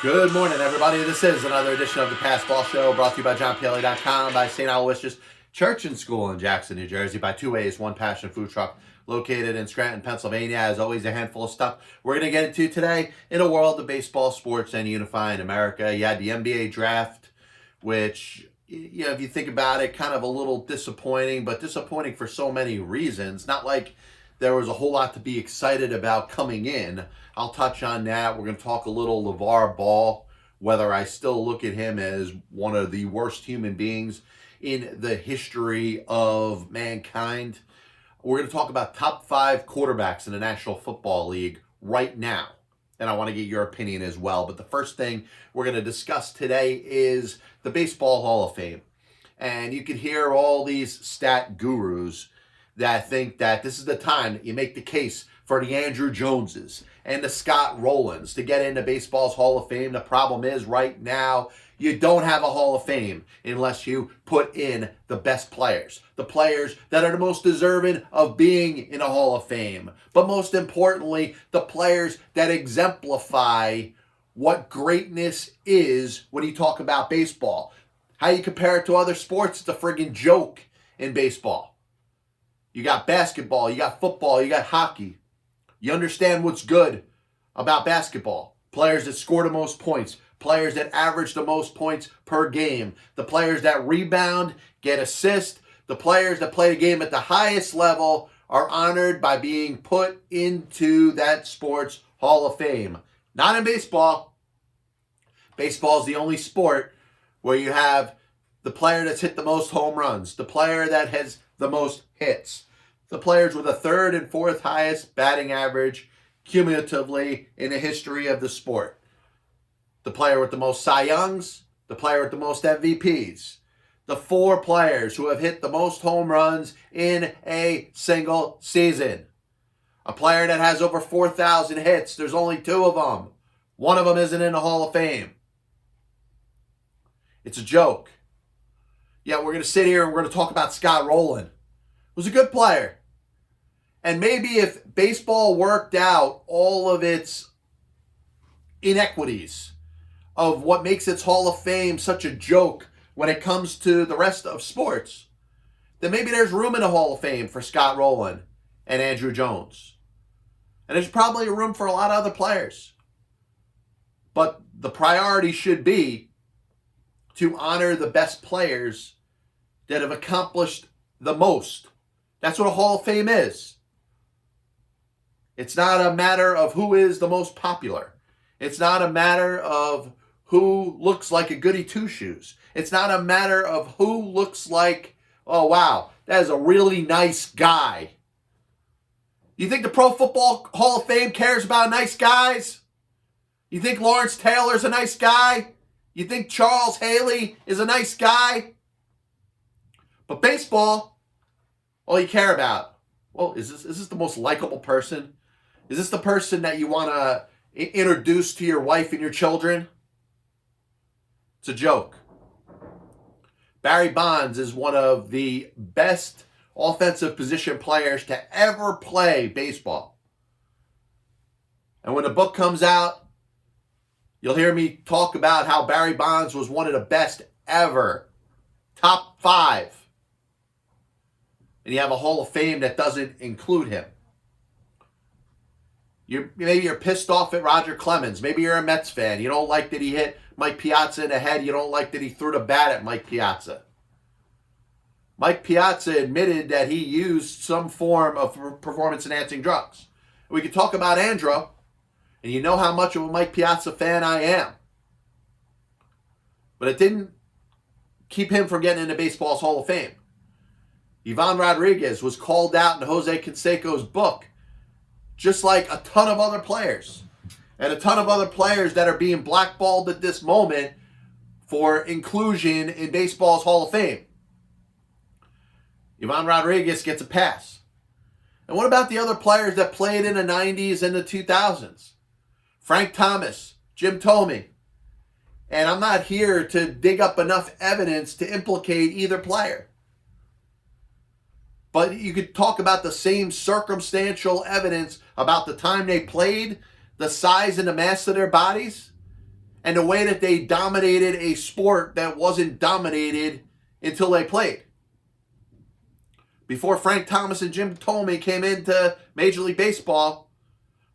Good morning, everybody. This is another edition of the Pass Ball Show, brought to you by JohnPLA.com, by St. Aloysius Church and School in Jackson, New Jersey, by Two Ways, One Passion Food Truck, located in Scranton, Pennsylvania. As always, a handful of stuff we're going to get into today in a world of baseball, sports, and unifying America. You had the NBA draft, which, if you think about it, kind of a little disappointing, but disappointing for so many reasons. Not like there was a whole lot to be excited about coming in. I'll touch on that. We're going to talk a little LaVar Ball, whether I still look at him as one of the worst human beings in the history of mankind. We're going to talk about top 5 quarterbacks in the National Football League right now. And I want to get your opinion as well. But the first thing we're going to discuss today is the Baseball Hall of Fame. And you can hear all these stat gurus that think that this is the time that you make the case for the Andrew Joneses and the Scott Rowlands to get into baseball's Hall of Fame. The problem is right now, you don't have a Hall of Fame unless you put in the best players. The players that are the most deserving of being in a Hall of Fame. But most importantly, the players that exemplify what greatness is when you talk about baseball. How you compare it to other sports, it's a friggin' joke in baseball. You got basketball, you got football, you got hockey. You understand what's good about basketball. Players that score the most points. Players that average the most points per game. The players that rebound, get assists. The players that play the game at the highest level are honored by being put into that sports Hall of Fame. Not in baseball. Baseball is the only sport where you have the player that's hit the most home runs. The player that has the most hits. The players with the 3rd and 4th highest batting average cumulatively in the history of the sport. The player with the most Cy Youngs, the player with the most MVPs. The 4 players who have hit the most home runs in a single season. A player that has over 4,000 hits, there's only 2 of them. One of them isn't in the Hall of Fame. It's a joke. Yet we're going to sit here and we're going to talk about Scott Rowland. Was a good player. And maybe if baseball worked out all of its inequities of what makes its Hall of Fame such a joke when it comes to the rest of sports, then maybe there's room in the Hall of Fame for Scott Rowland and Andrew Jones. And there's probably room for a lot of other players. But the priority should be to honor the best players that have accomplished the most. That's what a Hall of Fame is. It's not a matter of who is the most popular. It's not a matter of who looks like a goody two-shoes. It's not a matter of who looks like, oh wow, that is a really nice guy. You think the Pro Football Hall of Fame cares about nice guys? You think Lawrence Taylor's a nice guy? You think Charles Haley is a nice guy? But baseball, all you care about, well, is this the most likable person? Is this the person that you want to introduce to your wife and your children? It's a joke. Barry Bonds is one of the best offensive position players to ever play baseball. And when the book comes out, you'll hear me talk about how Barry Bonds was one of the best ever. Top 5. And you have a Hall of Fame that doesn't include him. Maybe you're pissed off at Roger Clemens. Maybe you're a Mets fan. You don't like that he hit Mike Piazza in the head. You don't like that he threw the bat at Mike Piazza. Mike Piazza admitted that he used some form of performance-enhancing drugs. We could talk about Andro, and you know how much of a Mike Piazza fan I am. But it didn't keep him from getting into baseball's Hall of Fame. Ivan Rodriguez was called out in Jose Canseco's book, just like a ton of other players. And a ton of other players that are being blackballed at this moment for inclusion in baseball's Hall of Fame. Ivan Rodriguez gets a pass. And what about the other players that played in the 90s and the 2000s? Frank Thomas, Jim Thome. And I'm not here to dig up enough evidence to implicate either player. But you could talk about the same circumstantial evidence about the time they played, the size and the mass of their bodies, and the way that they dominated a sport that wasn't dominated until they played. Before Frank Thomas and Jim Thome came into Major League Baseball,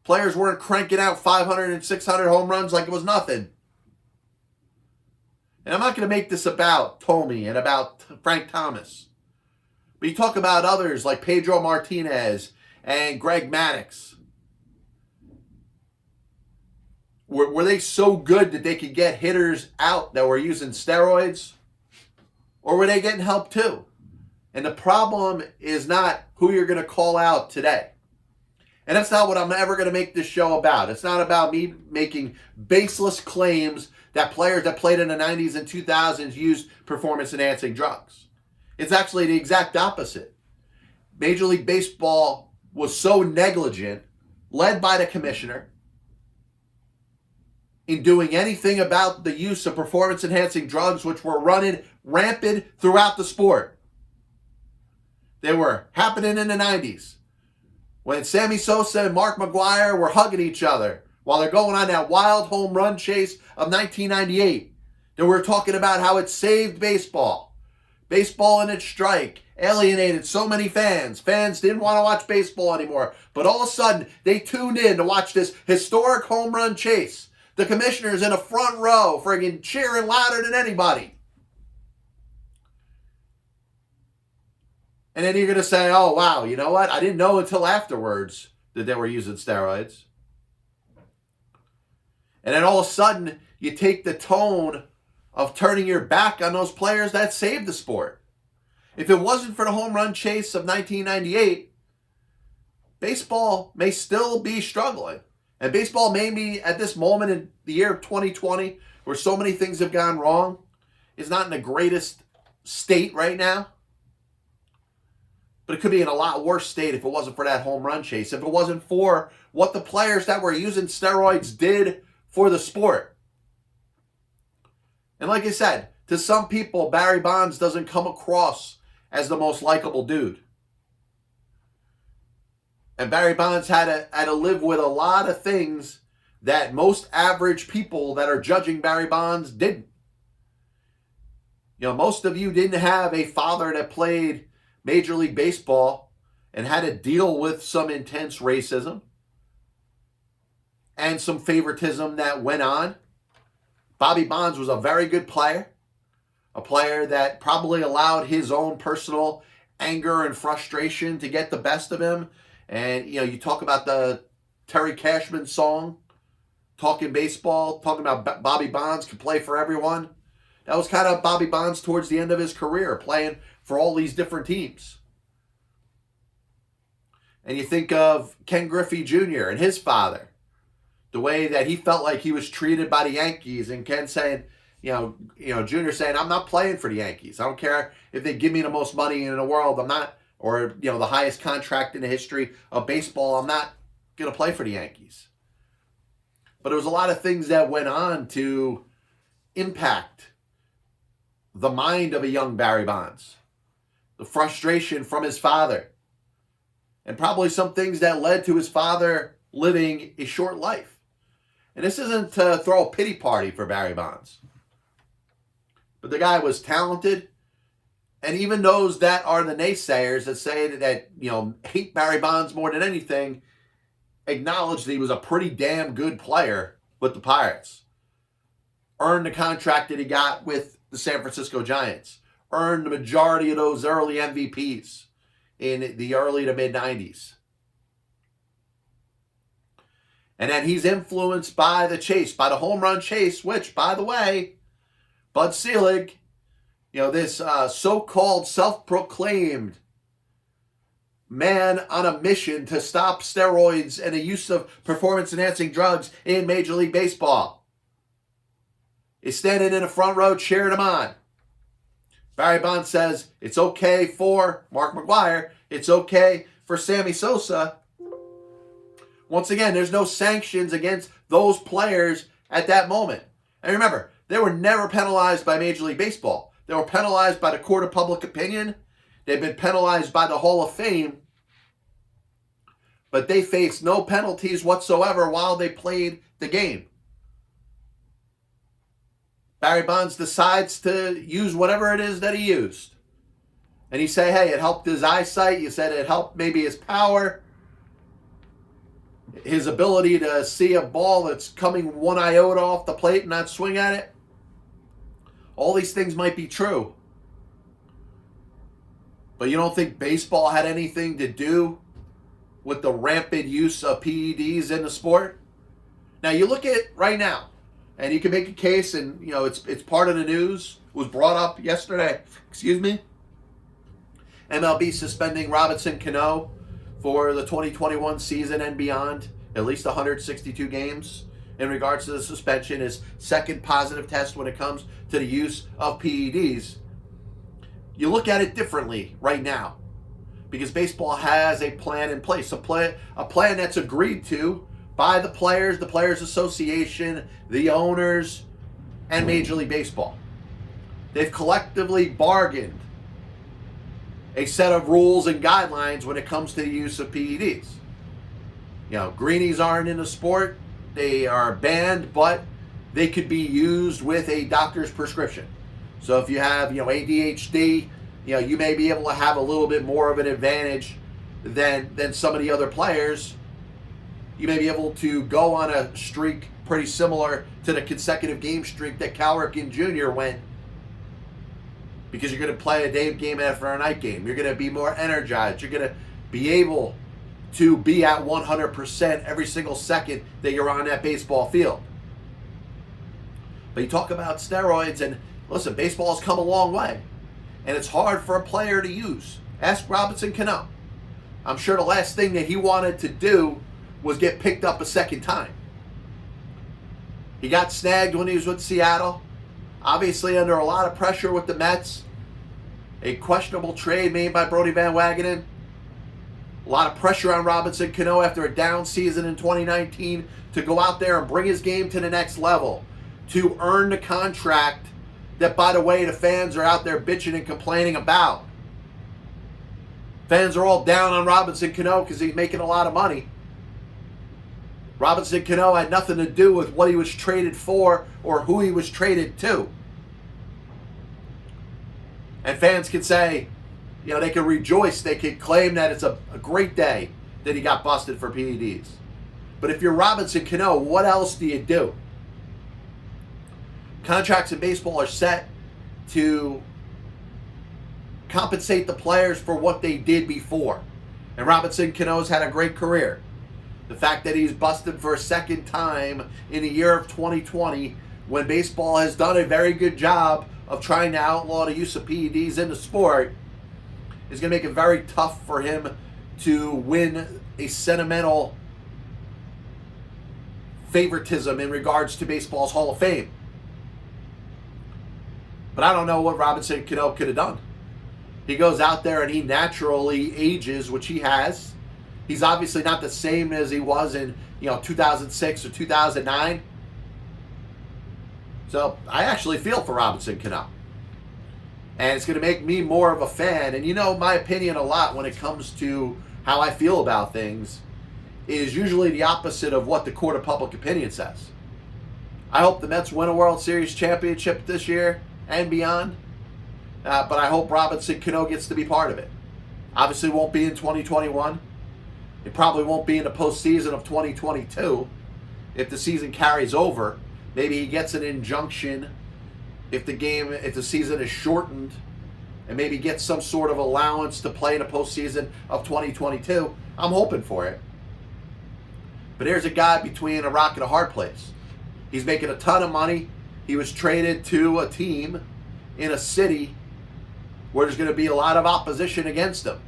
players weren't cranking out 500 and 600 home runs like it was nothing. And I'm not going to make this about Thome and about Frank Thomas. But you talk about others like Pedro Martinez and Greg Maddux. Were they so good that they could get hitters out that were using steroids? Or were they getting help too? And the problem is not who you're going to call out today. And that's not what I'm ever going to make this show about. It's not about me making baseless claims that players that played in the 90s and 2000s used performance-enhancing drugs. It's actually the exact opposite. Major League Baseball was so negligent, led by the commissioner, in doing anything about the use of performance-enhancing drugs, which were running rampant throughout the sport. They were happening in the 90s when Sammy Sosa and Mark McGwire were hugging each other while they're going on that wild home run chase of 1998. Then we're talking about how it saved baseball. Baseball in its strike alienated so many fans. Fans didn't want to watch baseball anymore. But all of a sudden, they tuned in to watch this historic home run chase. The commissioner's in the front row, friggin' cheering louder than anybody. And then you're going to say, oh, wow, you know what? I didn't know until afterwards that they were using steroids. And then all of a sudden, you take the tone of turning your back on those players that saved the sport. If it wasn't for the home run chase of 1998, baseball may still be struggling. And baseball may be, at this moment in the year of 2020, where so many things have gone wrong, is not in the greatest state right now. But it could be in a lot worse state if it wasn't for that home run chase, if it wasn't for what the players that were using steroids did for the sport. And like I said, to some people, Barry Bonds doesn't come across as the most likable dude. And Barry Bonds had to live with a lot of things that most average people that are judging Barry Bonds didn't. You know, most of you didn't have a father that played Major League Baseball and had to deal with some intense racism and some favoritism that went on. Bobby Bonds was a very good player, a player that probably allowed his own personal anger and frustration to get the best of him. And, you know, you talk about the Terry Cashman song, Talking Baseball, talking about Bobby Bonds could play for everyone. That was kind of Bobby Bonds towards the end of his career, playing for all these different teams. And you think of Ken Griffey Jr. and his father, the way that he felt like he was treated by the Yankees, and Ken saying, you know, Jr. saying, I'm not playing for the Yankees. I don't care if they give me the most money in the world. I'm not, or, you know, the highest contract in the history of baseball. I'm not going to play for the Yankees. But there was a lot of things that went on to impact the mind of a young Barry Bonds. The frustration from his father. And probably some things that led to his father living a short life. And this isn't to throw a pity party for Barry Bonds. But the guy was talented. And even those that are the naysayers that say that, you know, hate Barry Bonds more than anything, acknowledge that he was a pretty damn good player with the Pirates. Earned the contract that he got with the San Francisco Giants. Earned the majority of those early MVPs in the early to mid-90s. And then he's influenced by the chase, by the home run chase, which, by the way, Bud Selig, you know, this so-called self-proclaimed man on a mission to stop steroids and the use of performance-enhancing drugs in Major League Baseball, is standing in the front row cheering him on. Barry Bonds says it's okay for Mark McGwire. It's okay for Sammy Sosa. Once again, there's no sanctions against those players at that moment. And remember, they were never penalized by Major League Baseball. They were penalized by the Court of Public Opinion. They've been penalized by the Hall of Fame. But they faced no penalties whatsoever while they played the game. Barry Bonds decides to use whatever it is that he used. And you say, hey, it helped his eyesight. You said it helped maybe his power, his ability to see a ball that's coming one iota off the plate and not swing at it. All these things might be true. But you don't think baseball had anything to do with the rampant use of PEDs in the sport? Now you look at it right now, and you can make a case, and it's part of the news. It was brought up yesterday. MLB suspending Robinson Cano for the 2021 season and beyond, at least 162 games. In regards to the suspension, his second positive test when it comes to the use of PEDs. You look at it differently right now because baseball has a plan in place, a plan that's agreed to by the Players Association, the owners, and Major League Baseball. They've collectively bargained a set of rules and guidelines when it comes to the use of PEDs. Greenies aren't in the sport. They are banned, but they could be used with a doctor's prescription. So if you have, ADHD, you may be able to have a little bit more of an advantage than some of the other players. You may be able to go on a streak pretty similar to the consecutive game streak that Cal Ripken Jr. went, because you're going to play a day game after a night game. You're going to be more energized. You're going to be able to be at 100% every single second that you're on that baseball field. But you talk about steroids, and listen, baseball has come a long way. And it's hard for a player to use. Ask Robinson Cano. I'm sure the last thing that he wanted to do was get picked up a second time. He got snagged when he was with Seattle. Obviously under a lot of pressure with the Mets. A questionable trade made by Brodie Van Wagenen. A lot of pressure on Robinson Cano after a down season in 2019 to go out there and bring his game to the next level. To earn the contract that, by the way, the fans are out there bitching and complaining about. Fans are all down on Robinson Cano because he's making a lot of money. Robinson Cano had nothing to do with what he was traded for or who he was traded to. And fans can say, they can rejoice, they can claim that it's a great day that he got busted for PEDs. But if you're Robinson Cano, what else do you do? Contracts in baseball are set to compensate the players for what they did before. And Robinson Cano's had a great career. The fact that he's busted for a second time in the year of 2020, when baseball has done a very good job of trying to outlaw the use of PEDs in the sport, is going to make it very tough for him to win a sentimental favoritism in regards to baseball's Hall of Fame. But I don't know what Robinson Cano could have done. He goes out there and he naturally ages, which he has. He's obviously not the same as he was in 2006 or 2009. So I actually feel for Robinson Cano. And it's going to make me more of a fan. And my opinion a lot when it comes to how I feel about things is usually the opposite of what the court of public opinion says. I hope the Mets win a World Series championship this year and beyond. But I hope Robinson Cano gets to be part of it. Obviously won't be in 2021. It probably won't be in the postseason of 2022. If the season carries over, maybe he gets an injunction if the season is shortened, and maybe gets some sort of allowance to play in a postseason of 2022. I'm hoping for it. But here's a guy between a rock and a hard place. He's making a ton of money. He was traded to a team in a city where there's going to be a lot of opposition against him.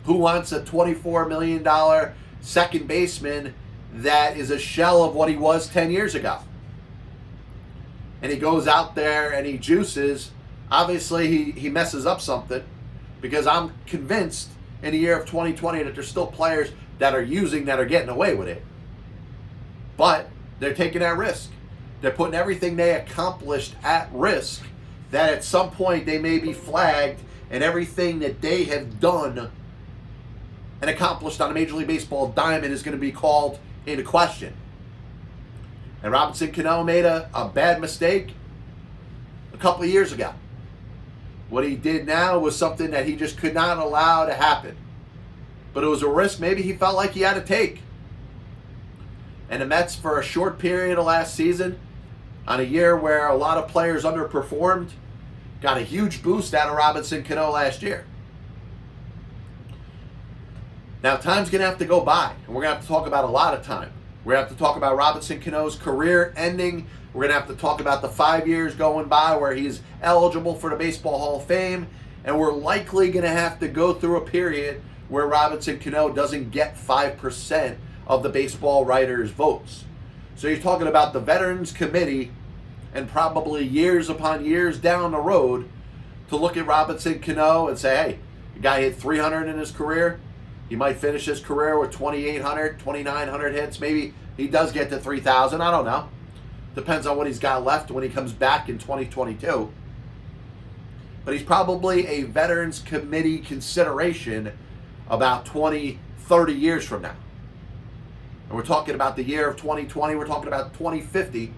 Who wants a $24 million second baseman that is a shell of what he was 10 years ago? And he goes out there and he juices. Obviously, he messes up something, because I'm convinced in the year of 2020 that there's still players that are getting away with it. But they're taking that risk. They're putting everything they accomplished at risk, that at some point they may be flagged and everything that they have done and accomplished on a Major League Baseball diamond is going to be called into question. And Robinson Cano made a bad mistake. a couple of years ago. What he did now was something that he just could not allow to happen. But it was a risk maybe he felt like he had to take. And the Mets, for a short period of last season, on a year where a lot of players underperformed, got a huge boost out of Robinson Cano last year. Now, time's going to have to go by, and we're going to have to talk about a lot of time. We're going to have to talk about Robinson Cano's career ending. We're going to have to talk about the 5 years going by where he's eligible for the Baseball Hall of Fame, and we're likely going to have to go through a period where Robinson Cano doesn't get 5% of the baseball writers' votes. So you're talking about the Veterans Committee and probably years upon years down the road to look at Robinson Cano and say, hey, the guy hit 300 in his career. He might finish his career with 2,800, 2,900 hits. Maybe he does get to 3,000. I don't know. Depends on what he's got left when he comes back in 2022. But he's probably a Veterans Committee consideration about 20, 30 years from now. And we're talking about the year of 2020. We're talking about 2050.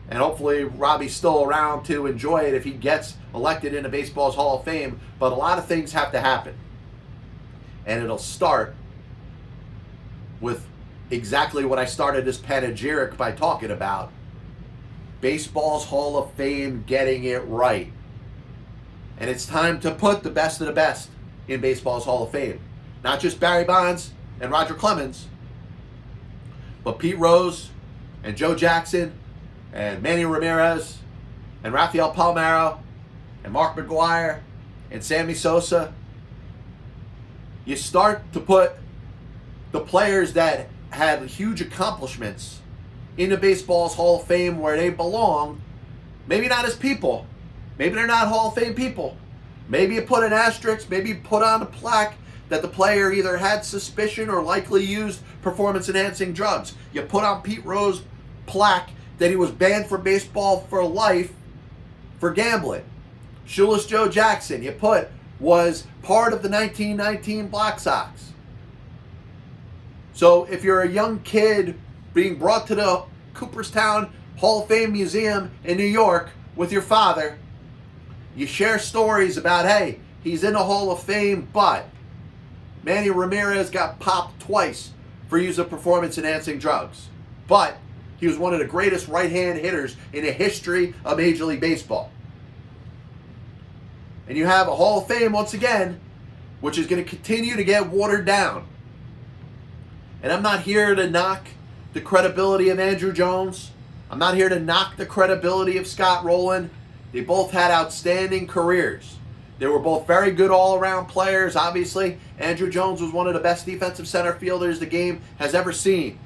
And hopefully Robbie's still around to enjoy it if he gets elected into baseball's Hall of Fame. But a lot of things have to happen. And it'll start with exactly what I started this panegyric by talking about. Baseball's Hall of Fame getting it right. And it's time to put the best of the best in baseball's Hall of Fame. Not just Barry Bonds and Roger Clemens, but Pete Rose and Joe Jackson and Manny Ramirez and Rafael Palmeiro and Mark McGwire and Sammy Sosa. You start to put the players that had huge accomplishments into baseball's Hall of Fame where they belong. Maybe not as people. Maybe they're not Hall of Fame people. Maybe you put an asterisk, maybe you put on a plaque that the player either had suspicion or likely used performance-enhancing drugs. You put on Pete Rose's plaque that he was banned from baseball for life for gambling. Shoeless Joe Jackson, you put, was part of the 1919 Black Sox. So if you're a young kid being brought to the Cooperstown Hall of Fame Museum in New York with your father, you share stories about, hey, he's in the Hall of Fame, but Manny Ramirez got popped twice for use of performance-enhancing drugs. But he was one of the greatest right-hand hitters in the history of Major League Baseball. And you have a Hall of Fame, once again, which is going to continue to get watered down. And I'm not here to knock the credibility of Andrew Jones. I'm not here to knock the credibility of Scott Rowland. They both had outstanding careers. They were both very good all-around players, obviously. Andrew Jones was one of the best defensive center fielders the game has ever seen.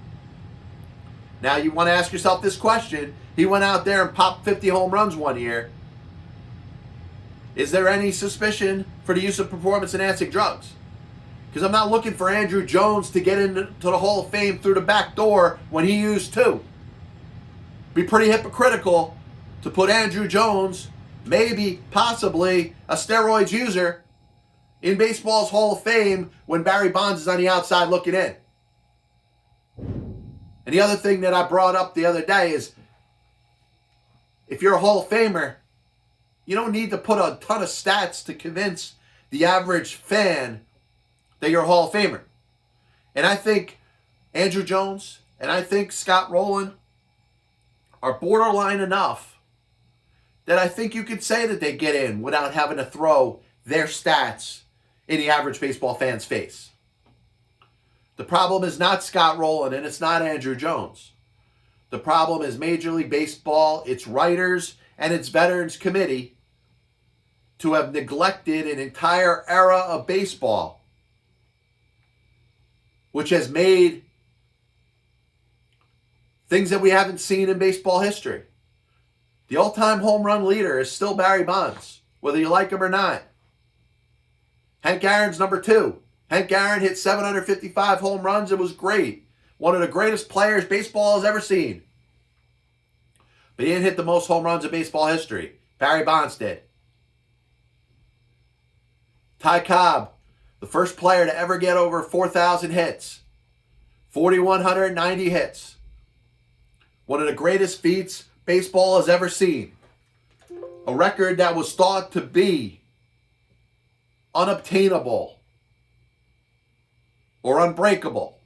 Now you want to ask yourself this question. He went out there and popped 50 home runs one year. Is there any suspicion for the use of performance-enhancing drugs? Because I'm not looking for Andrew Jones to get into the Hall of Fame through the back door when he used to. Be pretty hypocritical to put Andrew Jones, maybe, possibly, a steroids user, in baseball's Hall of Fame when Barry Bonds is on the outside looking in. And the other thing that I brought up the other day is, if you're a Hall of Famer, you don't need to put a ton of stats to convince the average fan that you're a Hall of Famer. And I think Andrew Jones and I think Scott Rowland are borderline enough that I think you could say that they get in without having to throw their stats in the average baseball fan's face. The problem is not Scott Rowland and it's not Andrew Jones. The problem is Major League Baseball, its writers, and its Veterans Committee to have neglected an entire era of baseball, which has made things that we haven't seen in baseball history. The all-time home run leader is still Barry Bonds, whether you like him or not. Hank Aaron's number 2. Hank Aaron hit 755 home runs. It was great. One of the greatest players baseball has ever seen. But he didn't hit the most home runs in baseball history. Barry Bonds did. Ty Cobb, the first player to ever get over 4,000 hits. 4,190 hits. One of the greatest feats baseball has ever seen. A record that was thought to be unobtainable or unbreakable.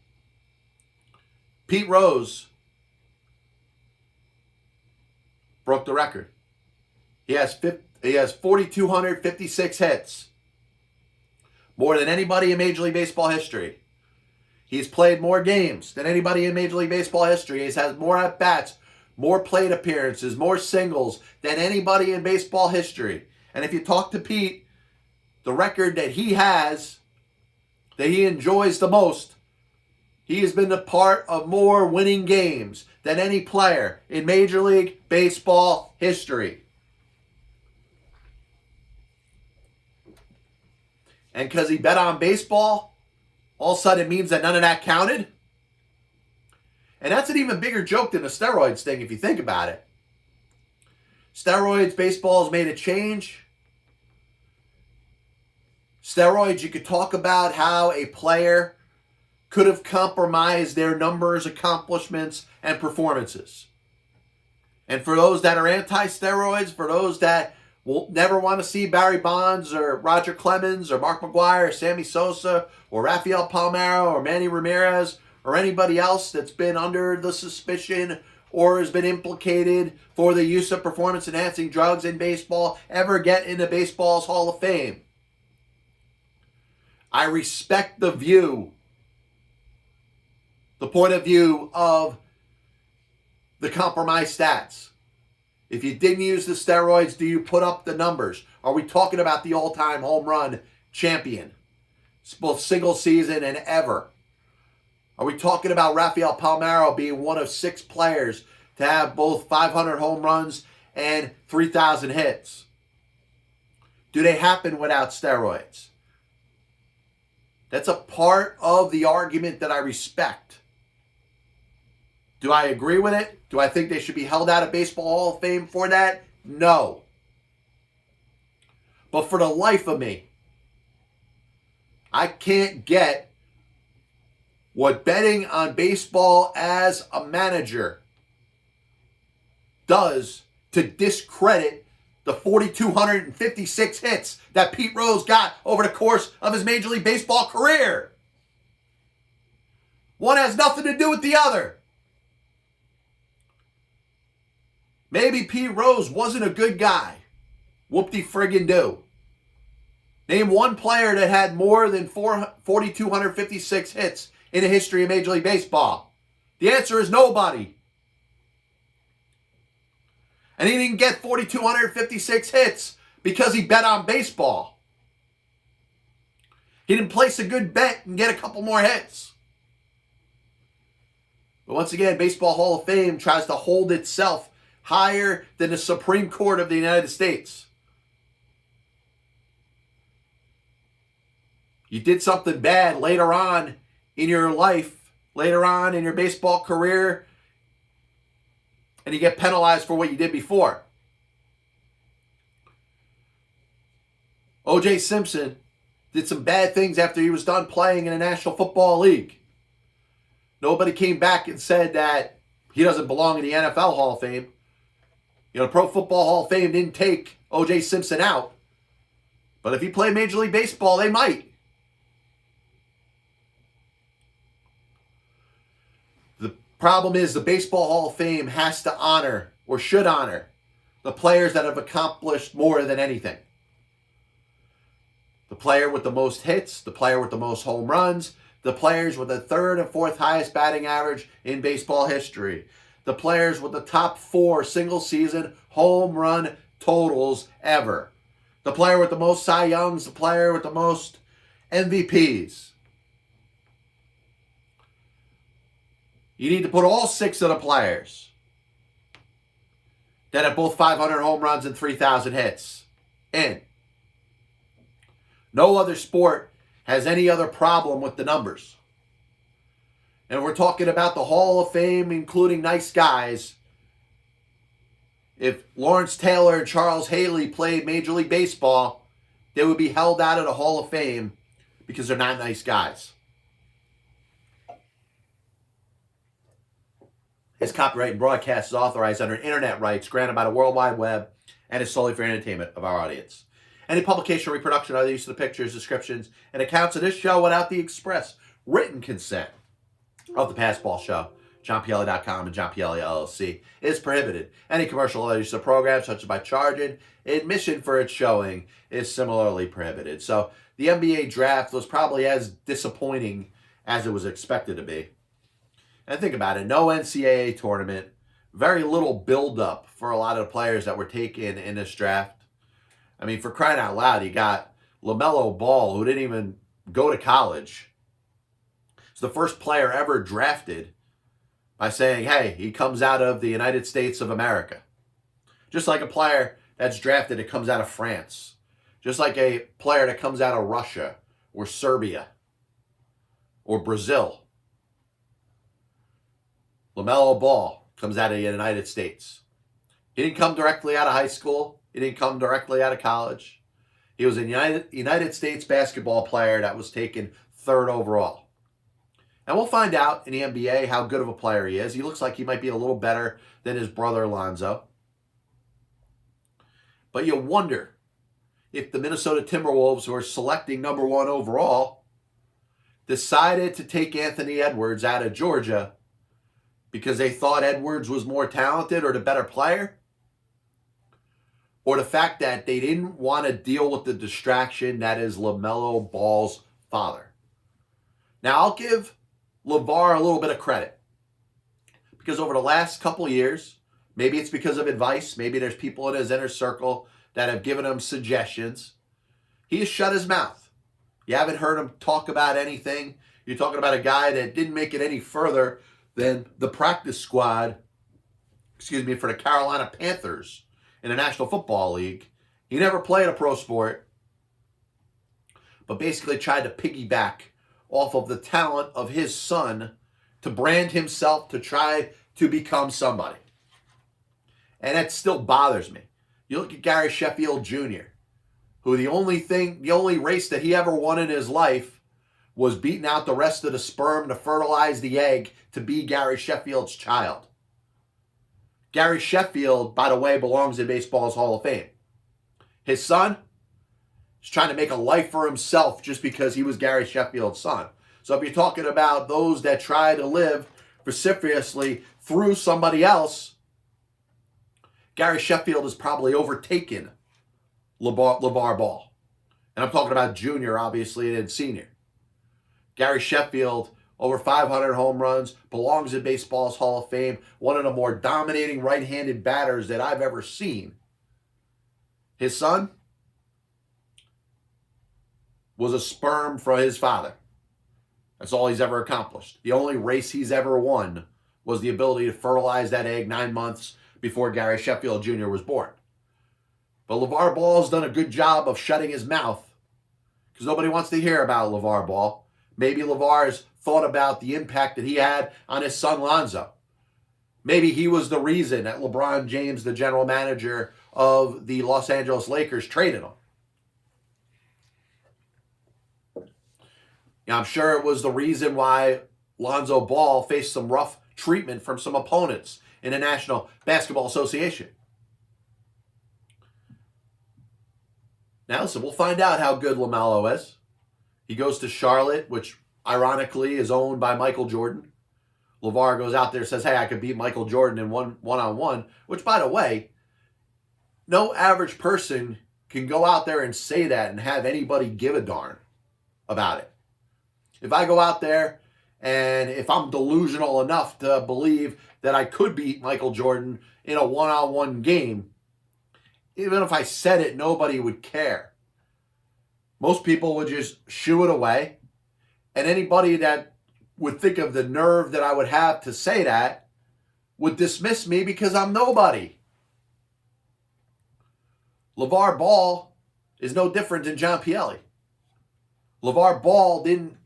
Pete Rose broke the record. He has 4,256 hits. More than anybody in Major League Baseball history. He's played more games than anybody in Major League Baseball history. He's had more at-bats, more plate appearances, more singles than anybody in baseball history. And if you talk to Pete, the record that he has, that he enjoys the most, he has been a part of more winning games than any player in Major League Baseball history. And because he bet on baseball, all of a sudden it means that none of that counted? And that's an even bigger joke than the steroids thing if you think about it. Steroids, baseball has made a change. Steroids, you could talk about how a player could have compromised their numbers, accomplishments, and performances. And for those that are anti-steroids, for those that will never want to see Barry Bonds or Roger Clemens or Mark McGwire or Sammy Sosa or Rafael Palmeiro or Manny Ramirez or anybody else that's been under the suspicion or has been implicated for the use of performance-enhancing drugs in baseball ever get into baseball's Hall of Fame. I respect the view, the point of view of the compromised stats. If you didn't use the steroids, do you put up the numbers? Are we talking about the all-time home run champion? It's both single season and ever. Are we talking about Rafael Palmeiro being one of 6 players to have both 500 home runs and 3,000 hits? Do they happen without steroids? That's a part of the argument that I respect. Do I agree with it? Do I think they should be held out of Baseball Hall of Fame for that? No. But for the life of me, I can't get what betting on baseball as a manager does to discredit the 4,256 hits that Pete Rose got over the course of his Major League Baseball career. One has nothing to do with the other. Maybe Pete Rose wasn't a good guy. Whoop-de-friggin-do. Name one player that had more than 4,256 hits in the history of Major League Baseball. The answer is nobody. And he didn't get 4,256 hits because he bet on baseball. He didn't place a good bet and get a couple more hits. But once again, Baseball Hall of Fame tries to hold itself higher than the Supreme Court of the United States. You did something bad later on in your life, later on in your baseball career, and you get penalized for what you did before. O.J. Simpson did some bad things after he was done playing in the National Football League. Nobody came back and said that he doesn't belong in the NFL Hall of Fame. You know, Pro Football Hall of Fame didn't take O.J. Simpson out. But if he played Major League Baseball, they might. The problem is the Baseball Hall of Fame has to honor, or should honor, the players that have accomplished more than anything. The player with the most hits, the player with the most home runs, the players with the 3rd and 4th highest batting average in baseball history. The players with the top 4 single-season home run totals ever. The player with the most Cy Youngs, the player with the most MVPs. You need to put all 6 of the players that have both 500 home runs and 3,000 hits in. No other sport has any other problem with the numbers. And we're talking about the Hall of Fame, including nice guys. If Lawrence Taylor and Charles Haley played Major League Baseball, they would be held out of the Hall of Fame because they're not nice guys. This copyright and broadcast is authorized under internet rights granted by the World Wide Web and is solely for entertainment of our audience. Any publication or reproduction or other use of the pictures, descriptions, and accounts of this show without the express written consent of the Pass Ball Show, JohnPielli.com and John Pielli LLC, is prohibited. Any commercial or other use of the program, such as by charging admission for its showing, is similarly prohibited. So the NBA draft was probably as disappointing as it was expected to be. And think about it, no NCAA tournament, very little build-up for a lot of the players that were taken in this draft. I mean, for crying out loud, you got LaMelo Ball, who didn't even go to college. He's the first player ever drafted by saying, hey, he comes out of the United States of America. Just like a player that's drafted that comes out of France. Just like a player that comes out of Russia or Serbia or Brazil. LaMelo Ball comes out of the United States. He didn't come directly out of high school. He didn't come directly out of college. He was a United States basketball player that was taken 3rd overall. And we'll find out in the NBA how good of a player he is. He looks like he might be a little better than his brother Lonzo. But you wonder if the Minnesota Timberwolves, who are selecting number 1 overall, decided to take Anthony Edwards out of Georgia because they thought Edwards was more talented or the better player, or the fact that they didn't want to deal with the distraction that is LaMelo Ball's father. Now, I'll give LaVar a little bit of credit because over the last couple of years, maybe it's because of advice, maybe there's people in his inner circle that have given him suggestions, he has shut his mouth. You haven't heard him talk about anything. You're talking about a guy that didn't make it any further than the practice squad, for the Carolina Panthers in the National Football League. He never played a pro sport, but basically tried to piggyback off of the talent of his son to brand himself to try to become somebody. And that still bothers me. You look at Gary Sheffield Jr., who the only race that he ever won in his life was beating out the rest of the sperm to fertilize the egg to be Gary Sheffield's child. Gary Sheffield, by the way, belongs in baseball's Hall of Fame. His son is trying to make a life for himself just because he was Gary Sheffield's son. So if you're talking about those that try to live vociferously through somebody else, Gary Sheffield has probably overtaken LaVar Ball. And I'm talking about junior, obviously, and senior. Gary Sheffield, over 500 home runs, belongs in baseball's Hall of Fame, one of the more dominating right-handed batters that I've ever seen. His son was a sperm from his father. That's all he's ever accomplished. The only race he's ever won was the ability to fertilize that egg 9 months before Gary Sheffield Jr. was born. But LaVar Ball's done a good job of shutting his mouth because nobody wants to hear about LaVar Ball. Maybe LaVar's thought about the impact that he had on his son Lonzo. Maybe he was the reason that LeBron James, the general manager of the Los Angeles Lakers, traded him. I'm sure it was the reason why Lonzo Ball faced some rough treatment from some opponents in the National Basketball Association. Now listen, we'll find out how good LaMelo is. He goes to Charlotte, which ironically is owned by Michael Jordan. LaVar goes out there and says, hey, I could beat Michael Jordan in one-on-one, which, by the way, no average person can go out there and say that and have anybody give a darn about it. If I go out there and if I'm delusional enough to believe that I could beat Michael Jordan in a one-on-one game, even if I said it, nobody would care. Most people would just shoo it away. And anybody that would think of the nerve that I would have to say that would dismiss me because I'm nobody. LaVar Ball is no different than John Pielli. LaVar Ball didn't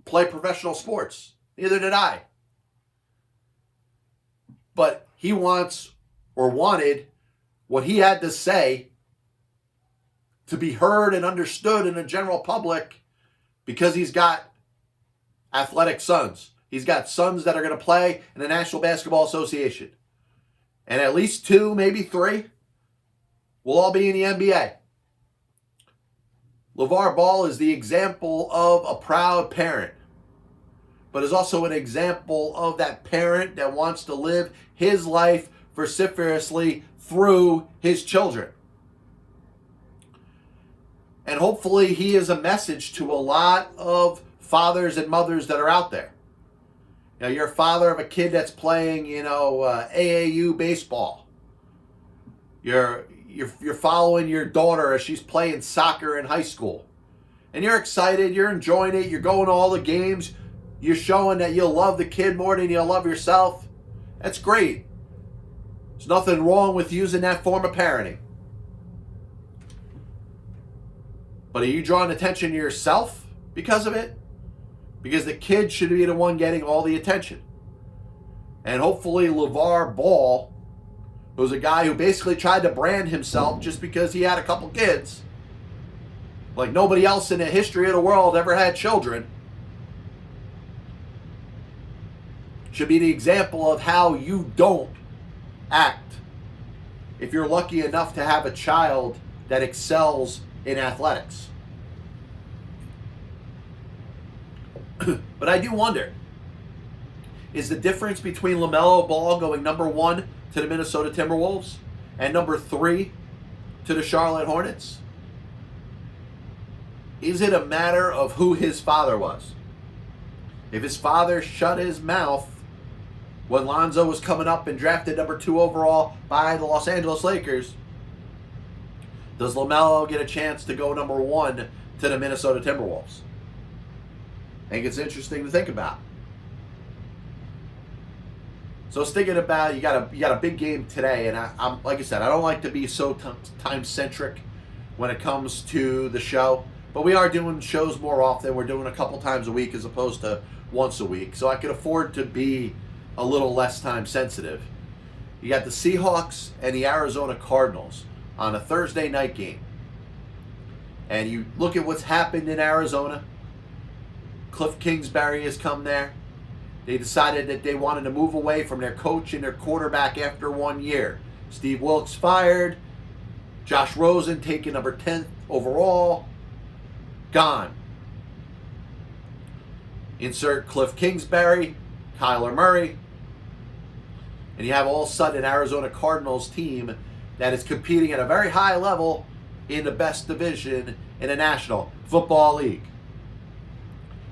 play professional sports. Neither did I. But he wants or wanted what he had to say to be heard and understood in the general public because he's got athletic sons. He's got sons that are going to play in the National Basketball Association. And at least 2, maybe 3, We'll all be in the NBA. LaVar Ball is the example of a proud parent, but is also an example of that parent that wants to live his life vociferously through his children. And hopefully he is a message to a lot of fathers and mothers that are out there. You know, you're a father of a kid that's playing, AAU baseball. You're following your daughter as she's playing soccer in high school. And you're excited, you're enjoying it, you're going to all the games, you're showing that you love the kid more than you love yourself. That's great. There's nothing wrong with using that form of parenting. But are you drawing attention to yourself because of it? Because the kid should be the one getting all the attention. And hopefully LaVar Ball, who's a guy who basically tried to brand himself just because he had a couple kids, like nobody else in the history of the world ever had children, should be the example of how you don't act if you're lucky enough to have a child that excels in athletics. But I do wonder, is the difference between LaMelo Ball going number 1 to the Minnesota Timberwolves and number 3 to the Charlotte Hornets, is it a matter of who his father was? If his father shut his mouth when Lonzo was coming up and drafted number 2 overall by the Los Angeles Lakers, does LaMelo get a chance to go number 1 to the Minnesota Timberwolves? I think it's interesting to think about. So I was thinking about, you got a big game today, and I'm like I said, I don't like to be so time-centric when it comes to the show, but we are doing shows more often. We're doing a couple times a week as opposed to once a week, so I could afford to be a little less time-sensitive. You got the Seahawks and the Arizona Cardinals on a Thursday night game. And you look at what's happened in Arizona. Cliff Kingsbury has come there. They decided that they wanted to move away from their coach and their quarterback after 1 year. Steve Wilkes fired. Josh Rosen taken number 10th overall. Gone. Insert Cliff Kingsbury, Kyler Murray. And you have all of a sudden an Arizona Cardinals team that is competing at a very high level in the best division in the National Football League.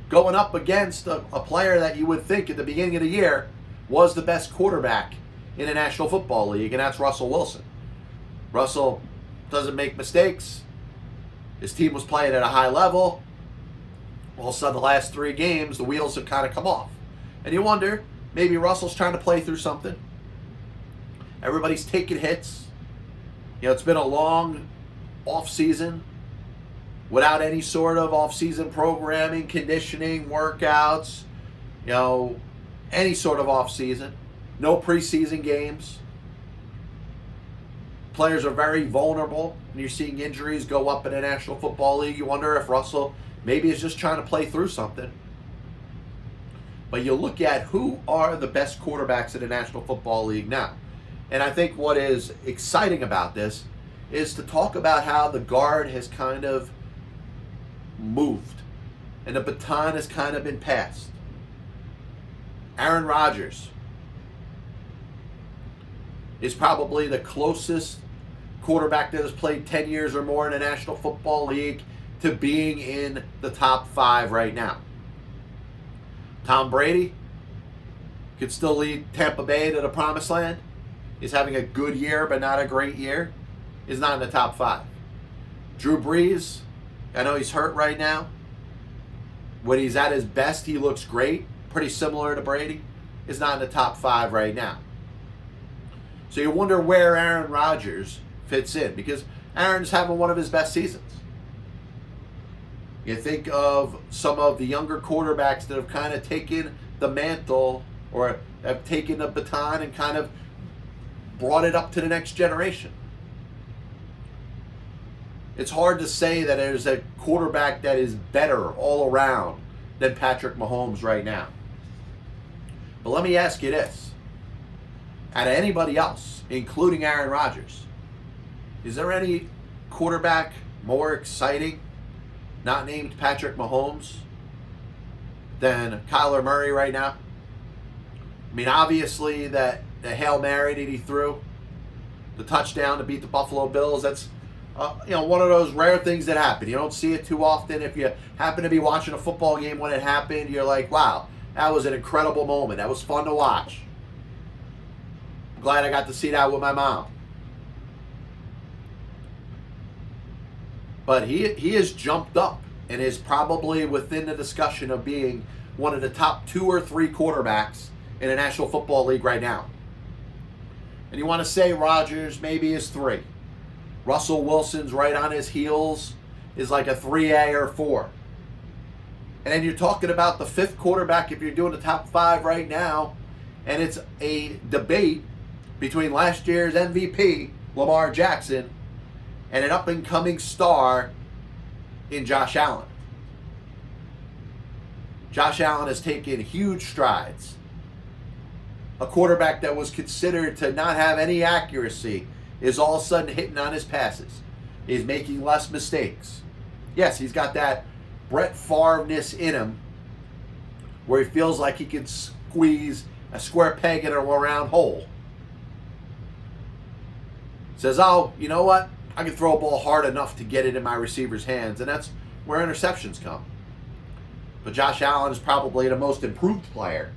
Going up against a player that you would think at the beginning of the year was the best quarterback in the National Football League, and that's Russell Wilson. Russell doesn't make mistakes. His team was playing at a high level. All of a sudden, the last 3 games, the wheels have kind of come off. And you wonder, maybe Russell's trying to play through something. Everybody's taking hits. You know, it's been a long off-season without any sort of off-season programming, conditioning, workouts, any sort of off-season. No preseason games. Players are very vulnerable, and you're seeing injuries go up in the National Football League. You wonder if Russell maybe is just trying to play through something. But you look at who are the best quarterbacks in the National Football League now. And I think what is exciting about this is to talk about how the guard has kind of moved and the baton has kind of been passed. Aaron Rodgers is probably the closest quarterback that has played 10 years or more in the National Football League to being in the top 5 right now. Tom Brady could still lead Tampa Bay to the promised land. He's having a good year, but not a great year. Is not in the top 5. Drew Brees, I know he's hurt right now. When he's at his best, he looks great. Pretty similar to Brady. Is not in the top 5 right now. So you wonder where Aaron Rodgers fits in, because Aaron's having one of his best seasons. You think of some of the younger quarterbacks that have kind of taken the mantle or have taken the baton and kind of brought it up to the next generation. It's hard to say that there's a quarterback that is better all around than Patrick Mahomes right now. But let me ask you this. Out of anybody else, including Aaron Rodgers, Is there any quarterback more exciting, not named Patrick Mahomes, than Kyler Murray right now? I mean, obviously the Hail Mary that he threw, the touchdown to beat the Buffalo Bills, that's one of those rare things that happen. You don't see it too often. If you happen to be watching a football game when it happened, you're like, wow, that was an incredible moment. That was fun to watch. I'm glad I got to see that with my mom. But he has jumped up and is probably within the discussion of being one of the top 2 or 3 quarterbacks in the National Football League right now. And you want to say Rodgers maybe is 3. Russell Wilson's right on his heels, is like a 3A or 4. And then you're talking about the 5th quarterback if you're doing the top 5 right now, and it's a debate between last year's MVP, Lamar Jackson, and an up-and-coming star in Josh Allen. Josh Allen has taken huge strides. A quarterback that was considered to not have any accuracy is all of a sudden hitting on his passes. He's making less mistakes. Yes, he's got that Brett Favre-ness in him where he feels like he can squeeze a square peg in a round hole. Says, oh, you know what? I can throw a ball hard enough to get it in my receiver's hands, and that's where interceptions come. But Josh Allen is probably the most improved player,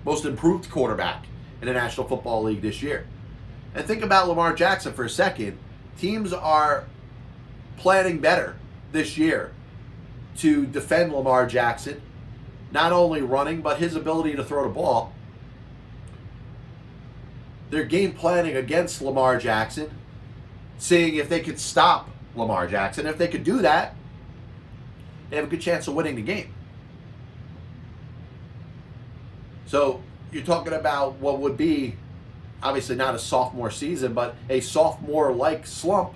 most improved quarterback in the National Football League this year. And think about Lamar Jackson for a second. Teams are planning better this year to defend Lamar Jackson, not only running, but his ability to throw the ball. They're game planning against Lamar Jackson, seeing if they could stop Lamar Jackson. If they could do that, they have a good chance of winning the game. So you're talking about what would be, obviously not a sophomore season, but a sophomore-like slump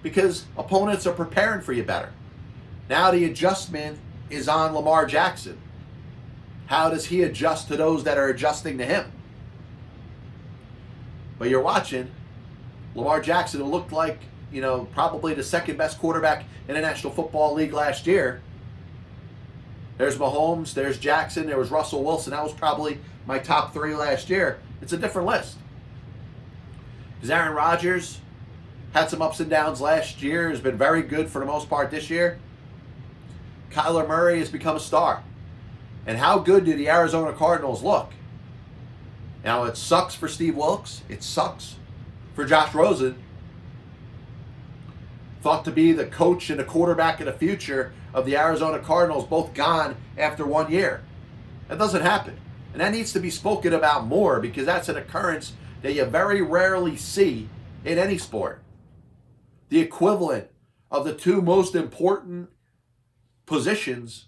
because opponents are preparing for you better. Now the adjustment is on Lamar Jackson. How does he adjust to those that are adjusting to him? But you're watching Lamar Jackson, who looked like, probably the second best quarterback in the National Football League last year. There's Mahomes, there's Jackson, there was Russell Wilson. That was probably my top 3 last year. It's a different list. Because Aaron Rodgers had some ups and downs last year, has been very good for the most part this year. Kyler Murray has become a star. And how good do the Arizona Cardinals look? Now, it sucks for Steve Wilkes. It sucks for Josh Rosen. Thought to be the coach and the quarterback of the future of the Arizona Cardinals, both gone after 1 year. That doesn't happen. And that needs to be spoken about more because that's an occurrence that you very rarely see in any sport. The equivalent of the 2 most important positions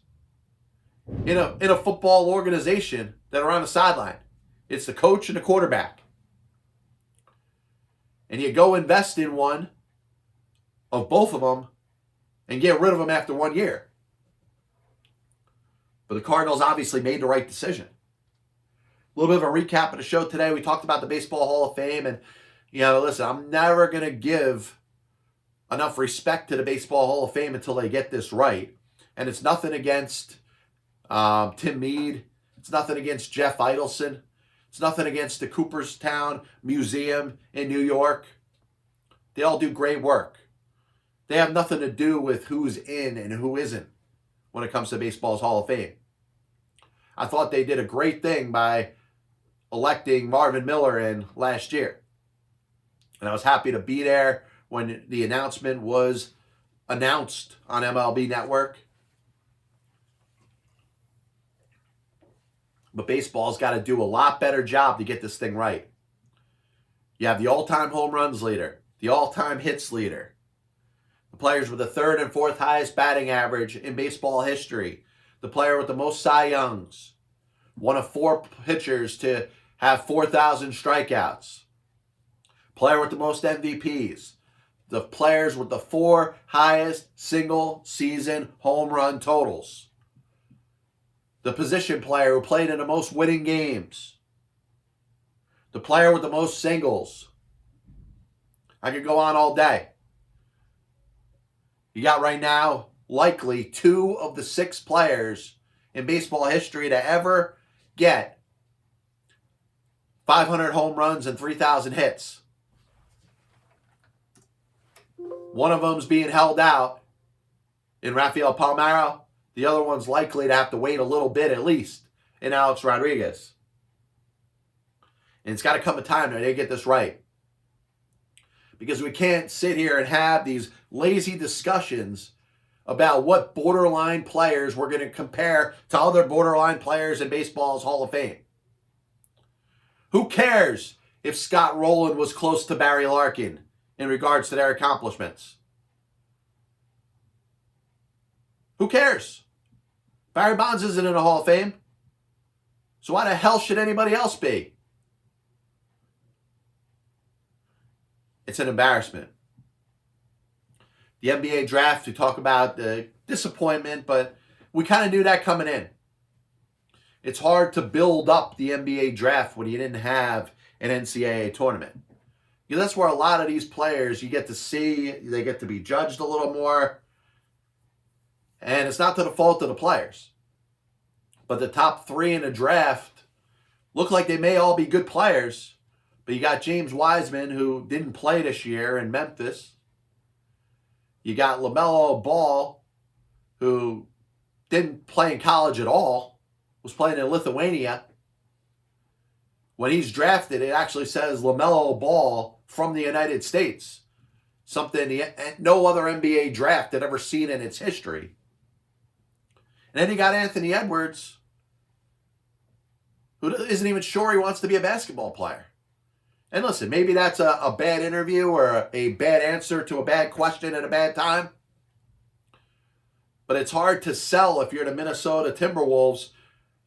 in a football organization that are on the sideline. It's the coach and the quarterback. And you go invest in one of both of them and get rid of them after 1 year. But the Cardinals obviously made the right decision. A little bit of a recap of the show today. We talked about the Baseball Hall of Fame. And, listen, I'm never going to give enough respect to the Baseball Hall of Fame until they get this right. And it's nothing against Tim Meade. It's nothing against Jeff Idelson. It's nothing against the Cooperstown Museum in New York. They all do great work. They have nothing to do with who's in and who isn't when it comes to baseball's Hall of Fame. I thought they did a great thing by electing Marvin Miller in last year. And I was happy to be there when the announcement was announced on MLB Network. But baseball's got to do a lot better job to get this thing right. You have the all-time home runs leader, the all-time hits leader, the players with the 3rd and 4th highest batting average in baseball history, the player with the most Cy Youngs, one of 4 pitchers to have 4,000 strikeouts, player with the most MVPs, the players with the 4 highest single-season home run totals, the position player who played in the most winning games, the player with the most singles, I could go on all day. You got right now likely 2 of the 6 players in baseball history to ever get 500 home runs and 3,000 hits. One of them's being held out in Rafael Palmeiro. The other one's likely to have to wait a little bit at least in Alex Rodriguez. And it's got to come a time that they get this right. Because we can't sit here and have these lazy discussions about what borderline players we're going to compare to other borderline players in baseball's Hall of Fame. Who cares if Scott Rowland was close to Barry Larkin in regards to their accomplishments? Who cares? Barry Bonds isn't in the Hall of Fame. So why the hell should anybody else be? It's an embarrassment. The NBA draft, we talk about the disappointment, but we kind of knew that coming in. It's hard to build up the NBA draft when you didn't have an NCAA tournament. Because that's where a lot of these players you get to see, they get to be judged a little more. And it's not to the fault of the players. But the top 3 in the draft look like they may all be good players. But you got James Wiseman, who didn't play this year in Memphis. You got LaMelo Ball, who didn't play in college at all, was playing in Lithuania. When he's drafted, it actually says LaMelo Ball from the United States. Something no other NBA draft had ever seen in its history. And then you got Anthony Edwards, who isn't even sure he wants to be a basketball player. And listen, maybe that's a bad interview or a bad answer to a bad question at a bad time. But it's hard to sell if you're the Minnesota Timberwolves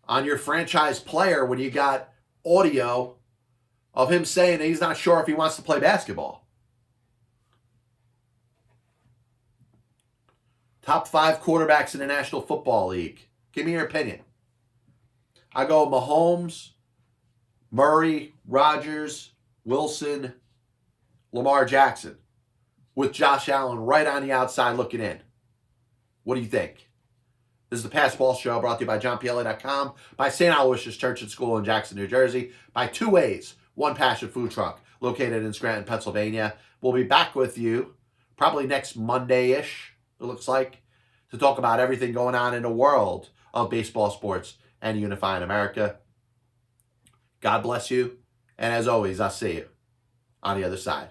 on your franchise player when you got audio of him saying that he's not sure if he wants to play basketball. Top 5 quarterbacks in the National Football League. Give me your opinion. I go Mahomes, Murray, Rodgers, Wilson, Lamar Jackson, with Josh Allen right on the outside looking in. What do you think? This is the Pass Ball Show, brought to you by JohnPLA.com, by St. Aloysius Church and School in Jackson, New Jersey, by 2 Ways, One Passion Food Truck, located in Scranton, Pennsylvania. We'll be back with you probably next Monday-ish, it looks like, to talk about everything going on in the world of baseball, sports, and unifying America. God bless you. And as always, I'll see you on the other side.